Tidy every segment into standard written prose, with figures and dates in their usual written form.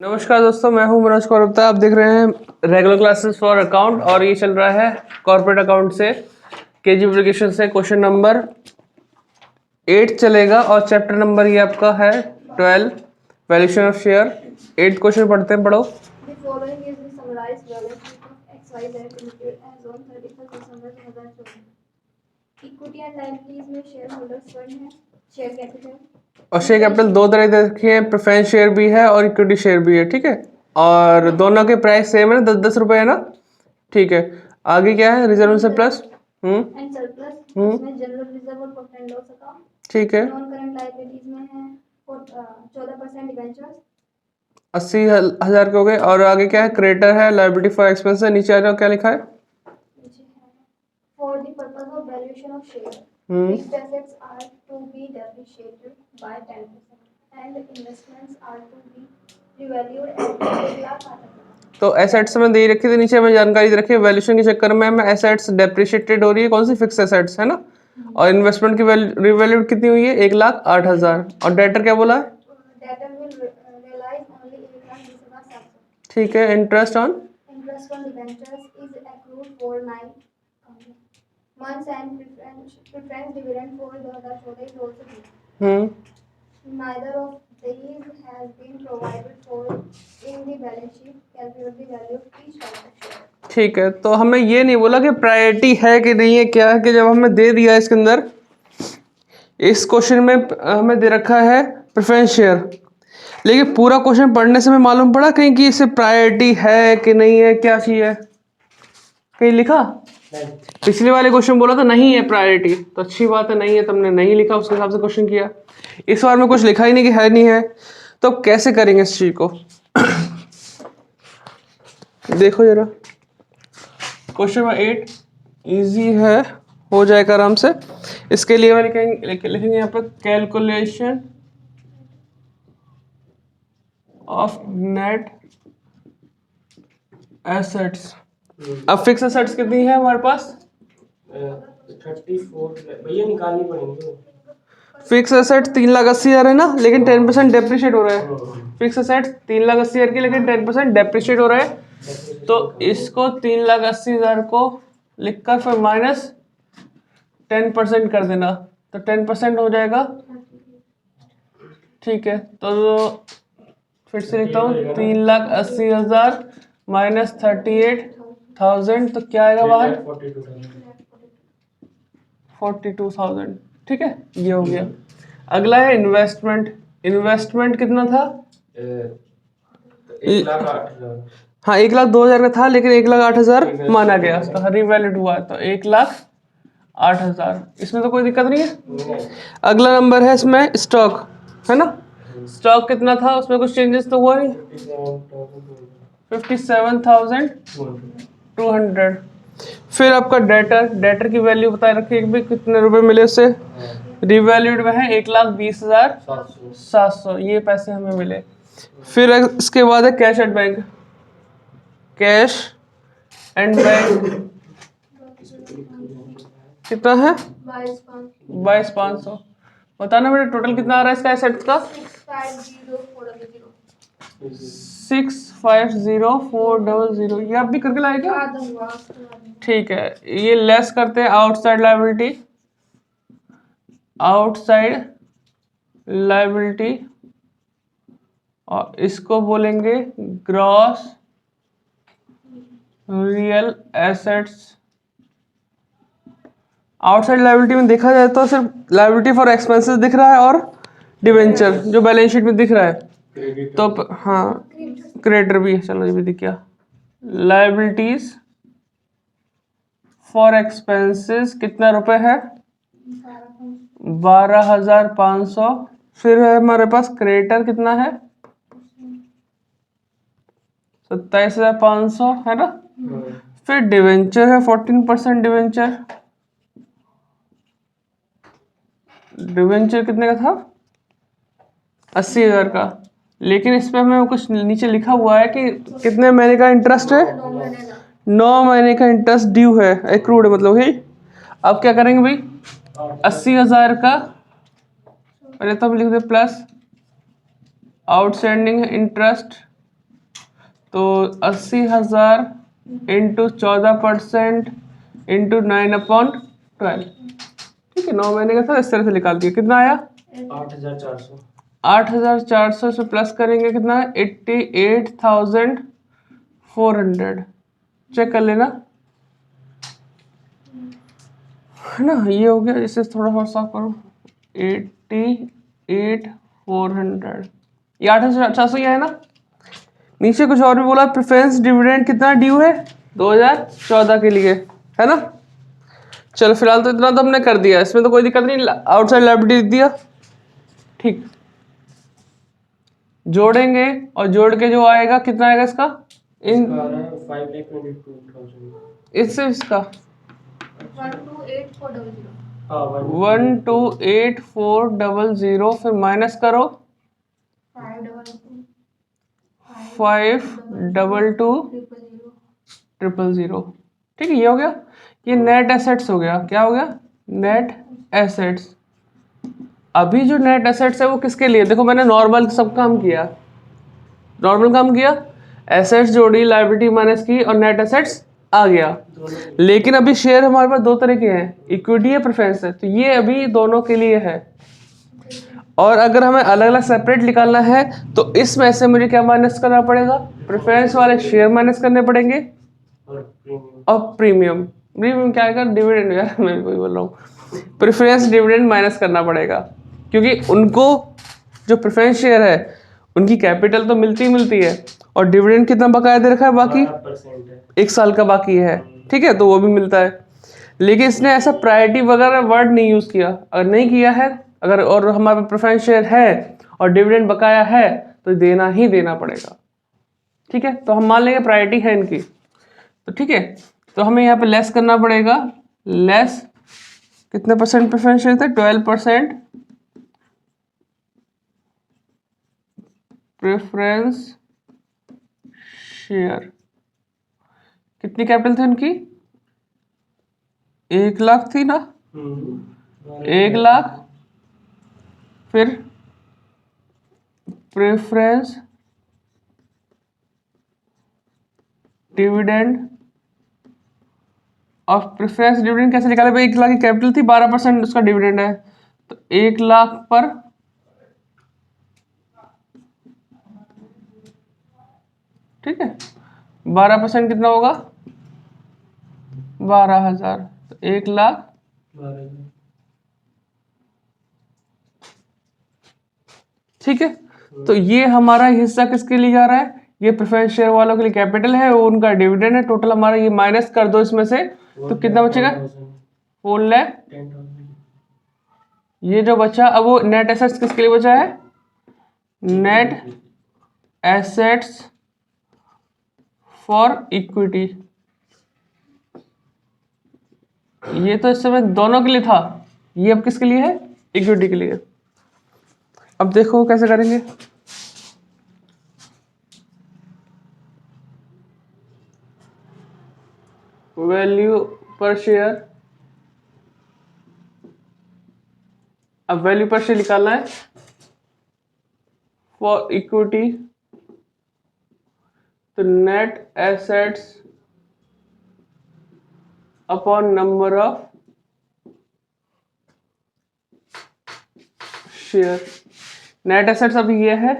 नमस्कार दोस्तों, मैं हूं मनोज कौरप्ता। आप देख रहे हैं रेगुलर क्लासेस फॉर अकाउंट और ये चल रहा है कॉर्पोरेट अकाउंट से केजी एप्लीकेशन से क्वेश्चन नंबर 8 चलेगा और चैप्टर नंबर ये आपका है 12 वैल्यूएशन ऑफ शेयर। 8 क्वेश्चन पढ़ते हैं, पढ़ो। The following is the summarized balance sheet of XYZ Limited as on 31st December 2014. Equity and liabilities में शेयर होल्डर्स फंड है, शेयर कैपिटल और शेयर कैपिटल दो तरह के रखे हैं, प्रेफरेंस शेयर भी है और इक्विटी शेयर भी है, ठीक है। और दोनों के प्राइस सेम है ना, 10-10 रुपए है ना, ठीक है। आगे क्या है, reserve and surplus and surplus इसमें जनरल रिजर्व और प्रॉफिट एंड लॉस अकाउंट, ठीक है। नॉन करंट लायबिलिटीज में है 14% डिबेंचर्स 80,000 के हो गए। और आगे क्या है, क्रेडिटर है, लायबिलिटी फॉर एक्सपेंस है। नीचे आ जाओ, क्या लिखा है, for the purpose of valuation of share fixed assets are to be depreciated by 10% and investments are to be revalued at 1 lakh. तो एसेट्स में दे रखी थी, नीचे में जानकारी दे रखी है। वैल्यूएशन के चक्कर में एसेट्स डेप्रिशिएटेड हो रही है, कौन सी, फिक्स एसेट्स है ना। और इन्वेस्टमेंट की रिवैल्यूड कितनी हुई है, 1,08,000। और डेटर क्या बोला है, ठीक है। Interest on debentures is accrued for 9 months and preference dividend for 2014 is also given. Neither of these has been provided for in the balance sheet. Calculate the value of each type of share. ठीक है। तो हमें ये नहीं बोला कि priority है कि नहीं है, क्या है कि जब हमें दे दिया इसके अंदर, इस क्वेश्चन में हमें दे रखा है प्रेफरेंस शेयर, लेकिन पूरा क्वेश्चन पढ़ने से हमें मालूम पड़ा कहीं कि इसे प्रायोरिटी है कि नहीं है, क्या चीज है, कहीं लिखा। पिछले वाले क्वेश्चन बोला था नहीं है प्रायोरिटी, तो अच्छी बात है, नहीं है, तुमने नहीं लिखा, उसके हिसाब से क्वेश्चन किया। इस बार में कुछ लिखा ही नहीं कि है नहीं है, तो कैसे करेंगे इस चीज को। देखो जरा, क्वेश्चन नंबर 8 इजी है, हो जाएगा आराम से। इसके लिए लिखेंगे यहाँ पर कैलकुलेशन ऑफ नेट एसेट्स। अब फिक्स एसेट्स कितनी है हमारे पास, 34 भैया निकालनी पड़ेंगे। फिक्स एसेट 3,80,000 है ना, लेकिन 10% डेप्रिशिएट हो रहा है। फिक्स एसेट 3,80,000 की, लेकिन 10% डेप्रिशिएट हो रहा है। तो इसको 3,80,000 को लिखकर फिर माइनस 10% कर देना, तो 10% हो जाएगा, ठीक है। तो फिर से लिखता हूँ, 3,80,000 माइनस 38,000, तो क्या आएगा बाहर, 42,000, ठीक है। ये हो गया। अगला है इन्वेस्टमेंट। इन्वेस्टमेंट कितना था, 1,08,000। हाँ, 1,02,000 का था, लेकिन 1,08,000 माना गया, तो रिवैल्यूड हुआ, तो 1,08,000। इसमें तो कोई दिक्कत नहीं है। अगला नंबर है इसमें स्टॉक, है ना। स्टॉक कितना था, उसमें कुछ चेंजेस तो हुआ नहीं, 57,200। फिर आपका डेटर की वैल्यू बता रखी है कि कितने रुपए मिले उससे, रिवैल्यूड में है 1,20,700, ये पैसे हमें मिले। फिर इसके बाद है cash at bank. Cash and bank कितना है, 22,500। बताना बेटा टोटल कितना आ रहा है इसका एसेट्स का, 650,400। ये आप भी करके लाए क्या, ठीक है। ये लेस करते हैं आउटसाइड लायबिलिटी, आउटसाइड लायबिलिटी, और इसको बोलेंगे gross real assets. Outside liability में देखा जाए तो सिर्फ लायबिलिटी फॉर एक्सपेंसेस दिख रहा है और डिवेंचर जो बैलेंस शीट में दिख रहा है, तो हाँ, क्रेडिटर भी है, चलो ये भी दिख गया। लायबिलिटीज फॉर एक्सपेंसेस कितना रुपए है, 12,500। फिर है हमारे पास क्रेडिटर कितना है, 27,500, है ना। फिर डिवेंचर है 14% डिवेंचर। डिवेंचर कितने का था, 80,000 का, लेकिन इस पे हमें कुछ नीचे लिखा हुआ है कि कितने महीने का इंटरेस्ट है, 9 महीने का इंटरेस्ट ड्यू है, एक्रूड है मतलब ही। अब क्या करेंगे भाई, 80,000 का पहले तो हम लिख दे प्लस आउटस्टैंडिंग इंटरेस्ट तो 80,000 इंटू 14% इंटू 9/12। ठीक है, 9 महीने का था, इस तरह से निकाल दिया। कितना आया? 8,400। 8,400 से प्लस करेंगे कितना? 88,400। चेक कर लेना, है ना। ये हो गया, इसे थोड़ा और साफ करो। 88,400, ये 8,400 ही है ना। नीचे कुछ और भी बोला, प्रेफरेंस डिविडेंड कितना ड्यू है 2014 के लिए, है ना। चलो फिलहाल तो इतना तो हमने कर दिया, इसमें तो कोई दिक्कत नहीं, आउटसाइड लायबिलिटी दिया। ठीक, जोड़ेंगे और जोड़ के जो आएगा कितना आएगा इसका? इन 5,22,000। इससे इसका 128400। हाँ 128400, फिर माइनस करो 522 522,000। ठीक है, ये हो गया। ये नेट एसेट्स हो गया। क्या हो गया? Net assets. अभी जो नेट एसेट्स है वो किसके लिए? देखो मैंने नॉर्मल सब काम किया, नॉर्मल काम किया, एसेट्स जोड़ी, लायबिलिटी माइनस की और नेट एसेट्स आ गया। लेकिन अभी शेयर हमारे पास दो तरह के हैं, इक्विटी है, प्रेफरेंस है, तो ये अभी दोनों के लिए है। और अगर हमें अलग अलग सेपरेट निकालना है तो इसमें से मुझे क्या माइनस करना पड़ेगा? प्रेफरेंस वाले शेयर माइनस करने पड़ेंगे और प्रीमियम। प्रीमियम क्या आएगा? डिविडेंड यार, मैं भी वही बोल रहा हूँ। प्रेफरेंस डिविडेंड माइनस करना पड़ेगा, क्योंकि उनको जो प्रेफरेंस शेयर है उनकी कैपिटल तो मिलती है, और डिविडेंड कितना बकाया दे रखा है? बाकी 12% है। 1 साल का बाकी है। ठीक है, तो वो भी मिलता है। लेकिन इसने ऐसा प्रायोरिटी वगैरह वर्ड नहीं यूज किया। अगर नहीं किया है, अगर और हमारे प्रेफरेंस शेयर है और डिविडेंड बकाया है, तो देना ही देना पड़ेगा। ठीक है, तो हम मान लेंगे प्रायोरिटी है इनकी, तो ठीक है, तो हमें यहाँ पे लेस करना पड़ेगा। लेस कितने परसेंट प्रेफरेंस शेयर थे? 12% प्रेफरेंस शेयर। कितनी कैपिटल थी उनकी? 1 लाख थी ना, 1 लाख। फिर प्रेफरेंस डिविडेंड, और प्रेफरेंस डिविडेंड कैसे निकाले भाई? 1 लाख की कैपिटल थी, 12% उसका डिविडेंड है, तो 1 लाख पर ठीक है 12% कितना होगा? 12,000, तो 1 लाख। ठीक है, तो ये हमारा हिस्सा किसके लिए जा रहा है? ये प्रेफरेंस शेयर वालों के लिए कैपिटल है, वो उनका डिविडेंड है। टोटल हमारा ये माइनस कर दो इसमें से, तो कितना बचेगा? 4 लाख। ये जो बचा, अब वो नेट एसेट्स किसके लिए बचा है? Net assets for equity. ये तो इस समय दोनों के लिए था, ये अब किसके लिए है? इक्विटी के लिए। अब देखो कैसे करेंगे। वैल्यू पर शेयर, अब वैल्यू पर शेयर निकालना है फॉर इक्विटी, तो net assets upon number of share. Net assets अभी ये है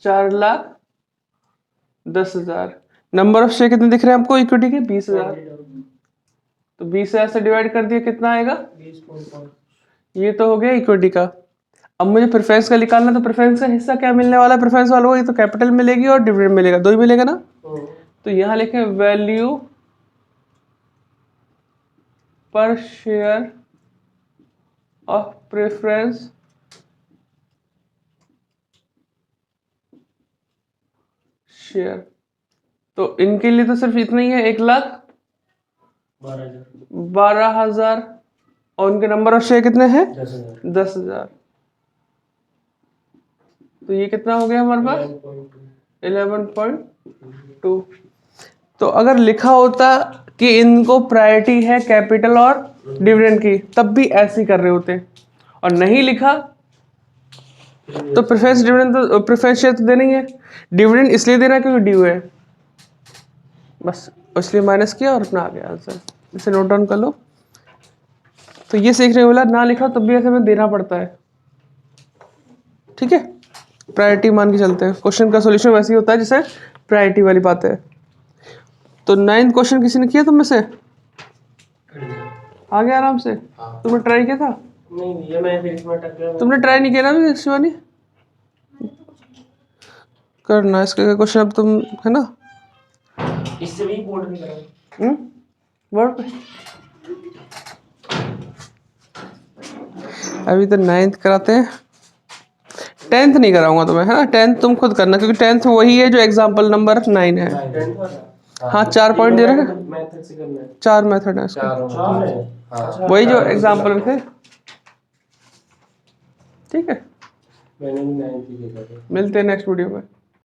4,10,000। नंबर ऑफ शेयर कितने दिख रहे हैं आपको इक्विटी के? 20,000। तो 20,000 से डिवाइड कर दिया, कितना आएगा? 20.5। ये तो हो गया इक्विटी का। अब मुझे प्रेफरेंस का निकालना, तो प्रेफरेंस का हिस्सा क्या मिलने वाला है प्रेफरेंस वालों को? ये तो कैपिटल मिलेगी और डिविडेंड मिलेगा, दो ही मिलेगा ना। तो यहाँ लिखे वैल्यू पर शेयर ऑफ प्रेफरेंस शेयर। तो इनके लिए तो सिर्फ इतना ही है, 1,12,000। और उनके नंबर ऑफ शेयर कितने हैं? 10,000। तो ये कितना हो गया हमारे पास? 11.2। तो अगर लिखा होता कि इनको प्रायोरिटी है कैपिटल और डिविडेंड की, तब भी ऐसे ही कर रहे होते, और नहीं लिखा तो प्रेफरेंस डिविडेंड तो प्रेफरेंस शेयर तो देना ही है। डिविडेंड इसलिए देना है क्योंकि ड्यू है, बस इसलिए माइनस किया और अपना आ गया आंसर। इसे नोट डाउन कर लो। तो ये सीखने को मिला, ना लिखा तब भी ऐसे में देना पड़ता है, ठीक है। प्रायोरिटी मान के चलते हैं, क्वेश्चन का सॉल्यूशन वैसे ही होता है जैसे प्रायोरिटी वाली बात है। तो 9th क्वेश्चन किसी ने किया तुम में से? आ गया आराम से? हाँ। तुमने ट्राई किया था? नहीं ये मैं फिर इसमें अटक गया। तुमने ट्राई नहीं किया ना अभी शिवानी? करना इसका क्वेश्चन अब तुम, है ना? इससे भी बोर्ड में करा। वर्ड पे अभी तो 9th कराते हैं, 10th नहीं कराऊंगा तुम्हें, है ना? 10th तुम खुद करना, क्योंकि 10th वही है जो एग्जाम्पल नंबर 9 है। हाँ 4 पॉइंट दे रखे, मैथड से करना है। 4 मेथड है इसका, 4 है। हाँ। वही जो एग्जाम्पल में थे, ठीक है। मैंने भी 9 ही देखा था। मिलते हैं नेक्स्ट वीडियो में।